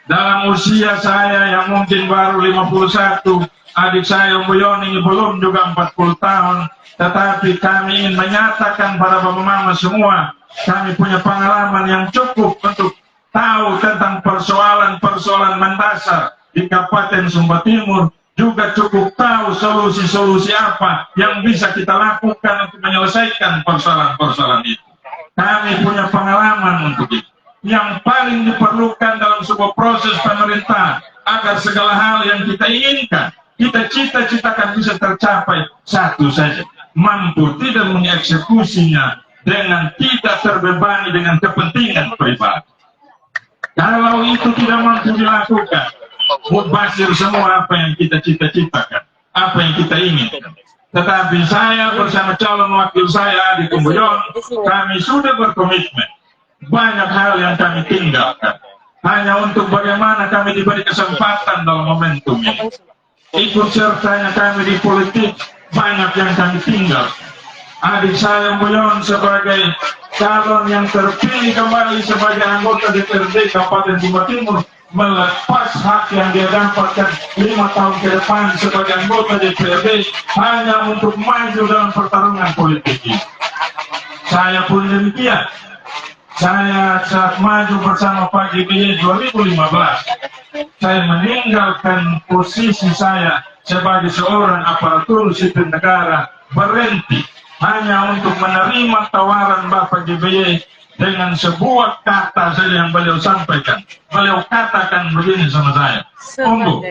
Dalam usia saya yang mungkin baru 51, adik saya Buyon ini belum juga 40 tahun, tetapi kami ingin menyatakan pada bapak mama semua, kami punya pengalaman yang cukup untuk tahu tentang persoalan-persoalan mendasar di Kabupaten Sumba Timur, juga cukup tahu solusi-solusi apa yang bisa kita lakukan untuk menyelesaikan persoalan-persoalan itu. Kami punya pengalaman untuk itu. Yang paling diperlukan dalam sebuah proses pemerintahan agar segala hal yang kita inginkan, kita cita-citakan bisa tercapai, satu saja, mampu tidak mengeksekusinya dengan tidak terbebani dengan kepentingan pribadi. Kalau itu tidak mampu dilakukan, mubazir semua apa yang kita cita-citakan, apa yang kita inginkan. Tetapi saya bersama calon wakil saya Adik Buyon, kami sudah berkomitmen. Banyak hal yang kami tinggalkan hanya untuk bagaimana kami diberi kesempatan dalam momentum ini. Ikut sertanya kami di politik, banyak yang kami tinggal. Adik saya Buyon sebagai calon yang terpilih kembali sebagai anggota DPRD Kabupaten Sumba Timur melepas hak yang dia dapatkan 5 tahun ke depan sebagai anggota DPRD hanya untuk maju dalam pertarungan politik ini. Saya pun demikian. Saya saat maju bersama Pak GBY 2015, saya meninggalkan posisi saya sebagai seorang aparatur sipil negara, berhenti hanya untuk menerima tawaran Bapak GBY dengan sebuah kata saja yang beliau sampaikan. Beliau katakan begini sama saya, "Tunggu,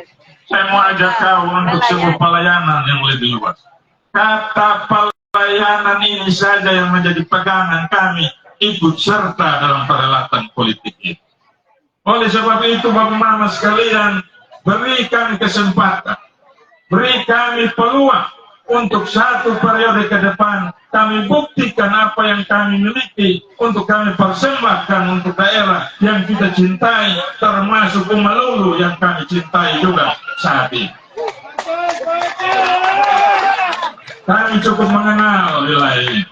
saya mau ajak kau untuk sebuah pelayanan yang lebih luas." Kata pelayanan ini saja yang menjadi pegangan kami ikut serta dalam perhelatan politik ini. Oleh sebab itu, Bapak Mama sekalian, beri kami kesempatan, beri kami peluang untuk 1 periode ke depan, kami buktikan apa yang kami miliki untuk kami persembahkan untuk daerah yang kita cintai, termasuk Umalulu yang kami cintai juga saat ini. Kami cukup mengenal wilayah ini.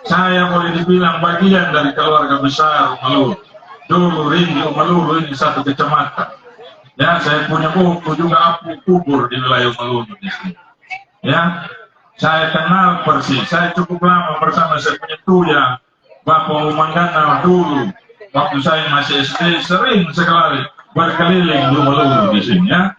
Saya boleh dibilang bagian dari keluarga besar Umalulu. Dulu Rindu Umalulu ini satu kecamatan. Ya, saya punya buku juga apu kubur di wilayah Umalulu di sini. Ya, saya kenal persis. Saya cukup lama bersama saya punya tuya Bapak Umanggana dulu. Waktu saya masih SD sering sekali berkeliling di Umalulu di sini. Ya,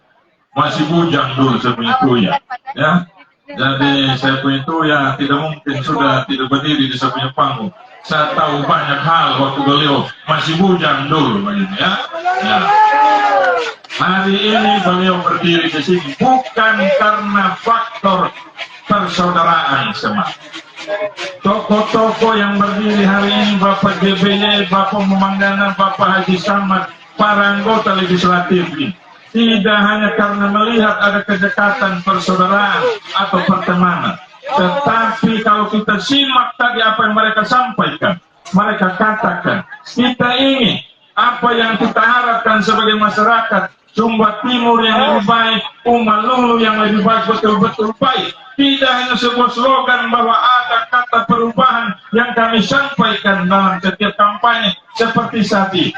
masih bujang dulu saya punya tuya. Ya. Jadi saya punya itu ya tidak mungkin sudah tidak berdiri di saya punya panggung. Saya tahu banyak hal waktu beliau masih bujang dulu begini ya. Ya. Hari ini beliau berdiri di sini bukan karena faktor persaudaraan semata. Tokoh-tokoh yang berdiri hari ini Bapak GBY, Bapak Memanggana, Bapak Haji Samad, para anggota legislatif ini. Tidak hanya karena melihat ada kedekatan persaudaraan atau pertemanan, tetapi kalau kita simak tadi apa yang mereka sampaikan, mereka katakan, kita ingin apa yang kita harapkan sebagai masyarakat Sumba Timur yang lebih baik, Umalulu yang lebih baik, betul-betul baik. Tidak hanya sebuah slogan bahwa ada kata perubahan yang kami sampaikan dalam setiap kampanye seperti saat ini.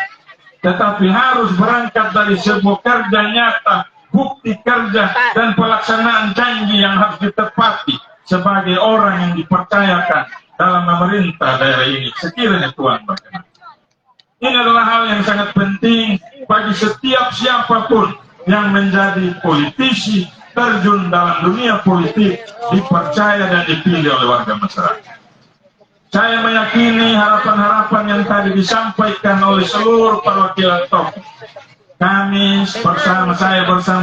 Tetapi harus berangkat dari sebuah kerja nyata, bukti kerja, dan pelaksanaan janji yang harus ditepati sebagai orang yang dipercayakan dalam memerintah daerah ini. Sekiranya Tuhan berkenan. Ini adalah hal yang sangat penting bagi setiap siapapun yang menjadi politisi, terjun dalam dunia politik, dipercaya dan dipilih oleh warga masyarakat. Saya meyakini harapan-harapan yang tadi disampaikan oleh seluruh perwakilan tokoh. Kami bersama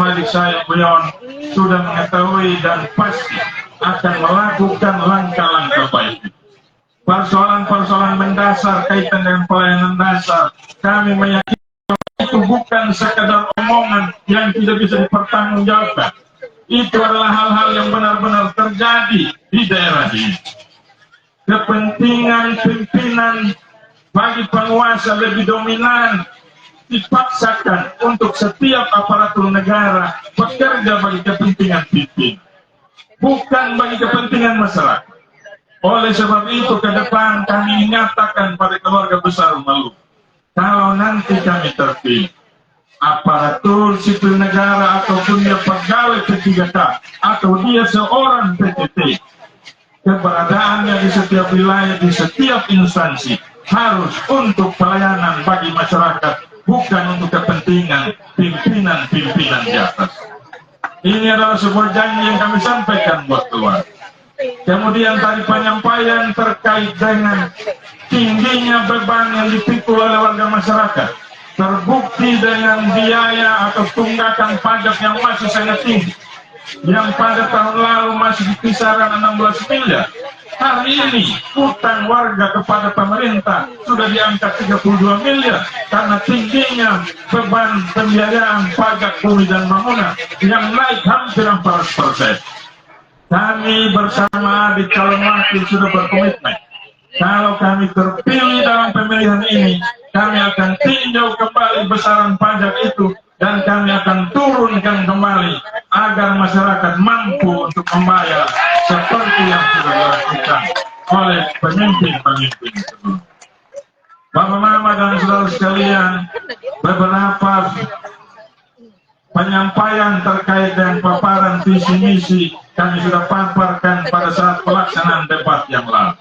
adik saya Buyon sudah mengetahui dan pasti akan melakukan langkah-langkah baik. Persoalan-persoalan mendasar kaitan dengan pelayanan dasar, kami meyakini itu bukan sekadar omongan yang tidak bisa dipertanggungjawabkan. Itu adalah hal-hal yang benar-benar terjadi di daerah ini. Kepentingan pimpinan bagi penguasa lebih dominan dipaksakan untuk setiap aparatur negara bekerja bagi kepentingan pimpinan, bukan bagi kepentingan masyarakat. Oleh sebab itu ke depan kami menyatakan pada keluarga besar Umalulu, kalau nanti kami terpilih, aparatur sipil negara ataupun pegawai P3K atau dia seorang PTT, keberadaannya di setiap wilayah, di setiap instansi harus untuk pelayanan bagi masyarakat, bukan untuk kepentingan pimpinan-pimpinan di atas. Ini adalah sebuah janji yang kami sampaikan buat keluarga. Kemudian tadi penyampaian terkait dengan tingginya beban yang dipikul oleh warga masyarakat, terbukti dengan biaya atau tunggakan pajak yang masih sangat tinggi, yang pada tahun lalu masih di kisaran 16 miliar. Hari ini utang warga kepada pemerintah sudah diangkat 32 miliar karena tingginya beban pembiayaan pajak bumi dan bangunan yang naik hampir 400%. Kami bersama di calon wakil sudah berkomitmen, kalau kami terpilih dalam pemilihan ini, kami akan tinjau kembali besaran pajak itu dan kami akan turunkan kembali agar masyarakat mampu untuk membayar seperti yang sudah dilakukan oleh pemimpin-pemimpin sebelumnya. Bapak, Mama, dan saudara sekalian, beberapa penyampaian terkait dengan paparan visi misi kami sudah paparkan pada saat pelaksanaan debat yang lalu.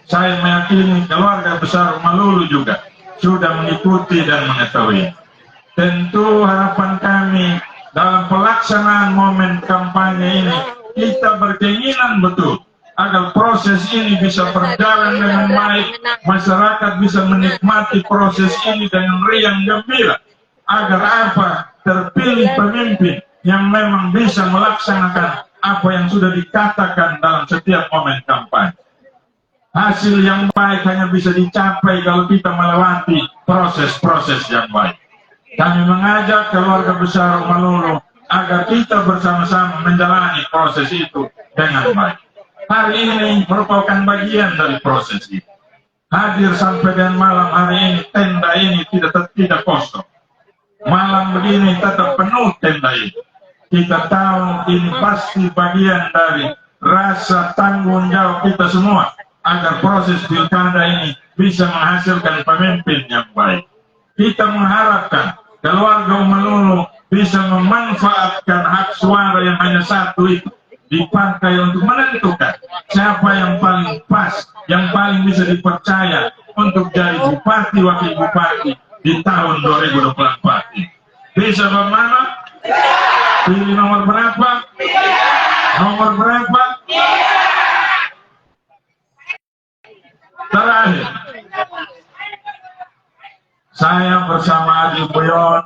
Saya meyakini keluarga besar Umalulu juga sudah mengikuti dan mengetahui. Tentu harapan kami dalam pelaksanaan momen kampanye ini, kita berkeinginan betul agar proses ini bisa berjalan dengan baik, masyarakat bisa menikmati proses ini dengan riang gembira, agar apa terpilih pemimpin yang memang bisa melaksanakan apa yang sudah dikatakan dalam setiap momen kampanye. Hasil yang baik hanya bisa dicapai kalau kita melewati proses-proses yang baik. Kami mengajak keluarga besar Umalulu agar kita bersama-sama menjalani proses itu dengan baik. Hari ini merupakan bagian dari proses itu. Hadir sampai dengan malam hari ini, tenda ini tidak kosong. Malam begini tetap penuh tenda ini. Kita tahu ini pasti bagian dari rasa tanggung jawab kita semua agar proses pilkada ini bisa menghasilkan pemimpin yang baik. Kita mengharapkan keluarga Umalulu bisa memanfaatkan hak suara yang hanya satu itu dipakai untuk menentukan siapa yang paling pas, yang paling bisa dipercaya untuk jadi bupati, wakil bupati di tahun 2024 ini. Bisa Bapak? Pilih nomor berapa? Nomor berapa? Terakhir, saya bersama Adi Puyon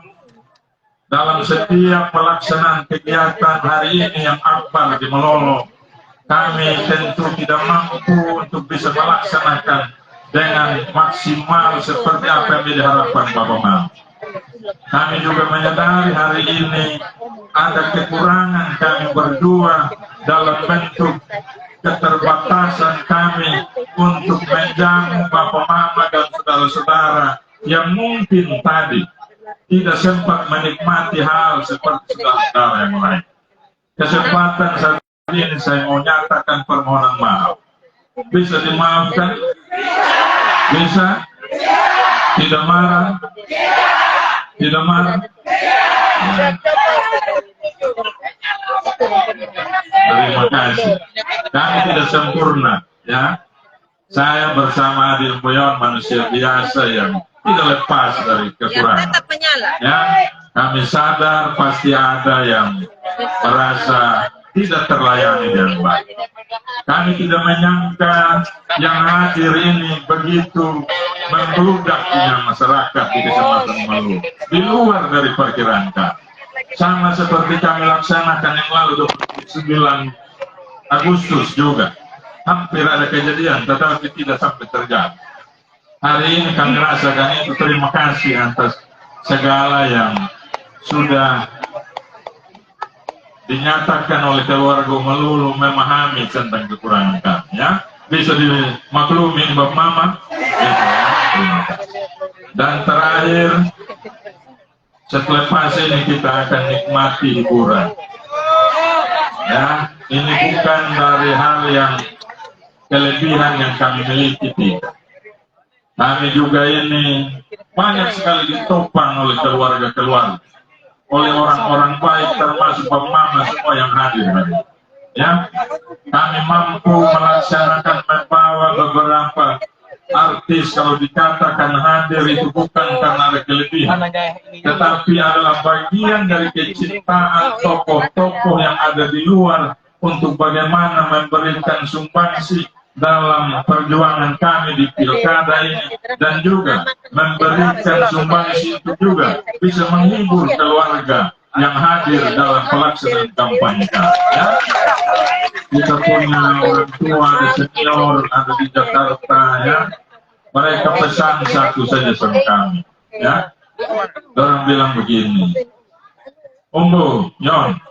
dalam setiap pelaksanaan kegiatan hari ini yang akbar di Melolo, kami tentu tidak mampu untuk bisa melaksanakan dengan maksimal seperti apa yang diharapkan Bapak Mama. Kami juga menyadari hari ini ada kekurangan kami berdua dalam bentuk keterbatasan kami untuk menjamu Bapak Mama dan saudara-saudara yang mungkin tadi tidak sempat menikmati hal seperti saudara-saudara yang lain. Kesempatan saat ini saya mau nyatakan permohonan maaf. Bisa dimaafkan? Bisa? Tidak marah? Tidak marah? Terima kasih. Kami tidak sempurna, ya. Saya bersama Adil Puyon manusia biasa yang tidak lepas dari kekurangan. Ya, kami sadar pasti ada yang merasa tidak terlayani dengan baik. Kami tidak menyangka yang hadir ini begitu membludaknya masyarakat di Kecamatan Malu, di luar dari perkiraan kami. Sama seperti kami laksanakan yang lalu 29 Agustus juga. Hampir ada kejadian, tetapi tidak sampai terjadi. Hari ini kami rasakan itu. Terima kasih atas segala yang sudah dinyatakan oleh keluarga Umalulu memahami tentang kekurangan kami, ya. Bisa dimaklumi Bapak Mama. Dan terakhir, setelah ini kita akan nikmati hiburan. Ya, ini bukan dari hal yang kelebihan yang kami miliki tidak. Kami juga ini banyak sekali ditopang oleh keluarga-keluarga. oleh orang-orang baik termasuk mama semua yang hadir. Ya, kami mampu melaksanakan membawa beberapa artis, kalau dikatakan hadir itu bukan karena ada kelebihan, tetapi adalah bagian dari kecintaan tokoh-tokoh yang ada di luar untuk bagaimana memberikan sumbangsi dalam perjuangan kami di pilkada ini, dan juga memberikan sumbangsi itu juga bisa menghibur keluarga yang hadir dalam pelaksanaan kampanye kami. Ya. Kita punya orang tua, ada senior, ada di Jakarta, ya. Mereka pesan satu saja sama kami, ya. Orang bilang begini, Umbu, Yon,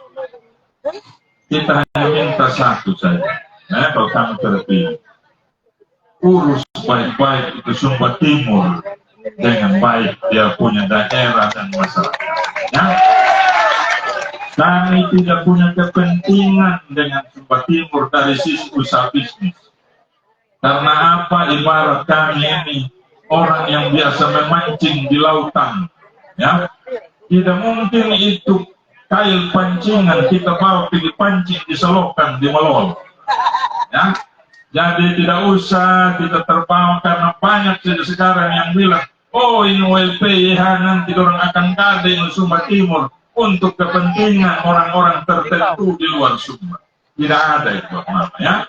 kita hanya minta satu saja. Nah, kalau kami terpilih, urus baik-baik itu Sumba Timur dengan baik, dia punya daerah dan masyarakat. Ya. Kami tidak punya kepentingan dengan Sumba Timur dari sisi usaha bisnis. Karena apa? Ibarat kami ini orang yang biasa memancing di lautan, ya. Tidak mungkin itu kail pancingan kita bawa pergi pancing di selokan di Melol, ya. Jadi tidak usah kita terbawa, karena banyak saja sekarang yang bilang, oh ini WLP ya, nanti orang akan kade di Sumba Timur untuk kepentingan orang-orang tertentu di luar Sumba. Tidak ada itu, Mama, ya.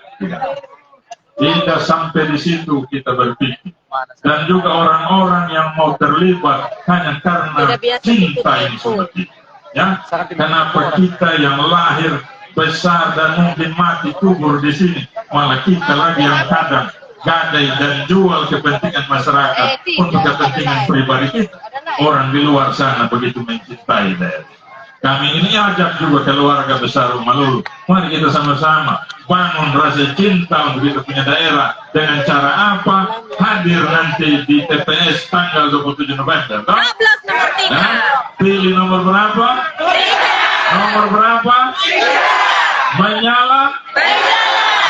Tidak sampai di situ kita berpikir. Dan juga orang-orang yang mau terlibat hanya karena cinta ini Sumba Timur. Ya, kenapa kita yang lahir besar dan mungkin mati kubur di sini, malah kita lagi yang kadang gadai dan jual kepentingan masyarakat untuk kepentingan pribadi kita. Orang di luar sana begitu mencintai daerah. Kami ini ajak juga keluarga besar Malulu, mari kita sama-sama bangun rasa cinta untuk kita punya daerah. Dengan cara apa? Hadir nanti di TPS tanggal 27 November. Nah, pilih nomor berapa? Nomor berapa? Menyala?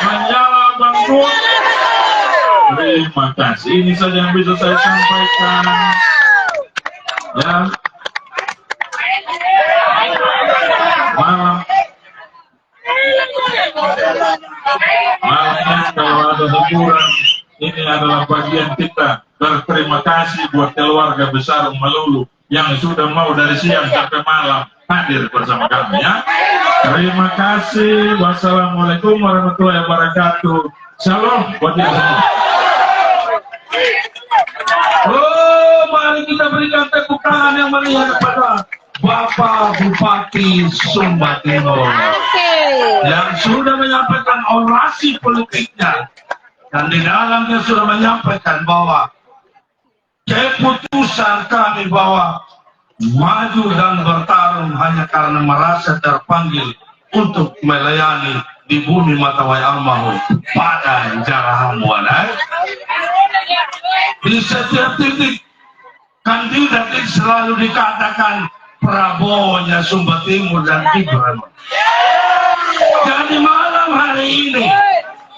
Menyala Bang Dul. Terima kasih. Ini saja yang bisa saya sampaikan. Ya. Malamnya kalau ada hiburan, ini adalah bagian kita berterima kasih buat keluarga besar Malulu yang sudah mau dari siang sampai malam hadir bersama kami, ya. Terima kasih. Wassalamualaikum warahmatullahi wabarakatuh. Shalom buat kita semua. Oh, mari kita berikan tepuk tangan yang meriah kepada Bapak Bupati Sumba Timur yang sudah menyampaikan orasi politiknya, dan di dalamnya sudah menyampaikan bahwa keputusan kami bahwa maju dan bertarung hanya karena merasa terpanggil untuk melayani di bumi Matawai almarhum pada Jarahamuan. Di setiap titik kandidat selalu dikatakan Prabowo-nya Sumba Timur dan Gibran. Jadi malam hari ini,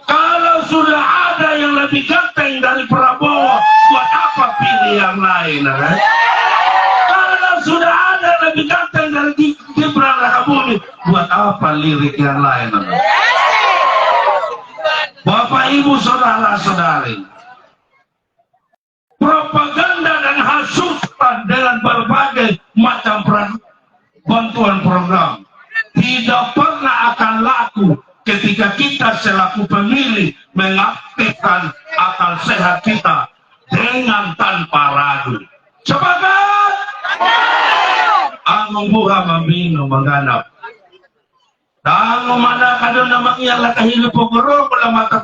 kalau sudah ada yang lebih ganteng dari Prabowo, buat apa pilih yang lain? Kalau sudah ada yang lebih ganteng dari Gibran Rakabumi, buat apa lirik yang lain? Bapak Ibu saudara-saudari, propaganda dan hasutan dengan berbagai macam bantuan program tidak pernah akan laku ketika kita selaku pemilih mengaktifkan akal sehat kita dengan tanpa ragu. Sepakat? Ang buha mambino mengganap. Dahil mana kadang namang iyalah kahilo po guro, kung mata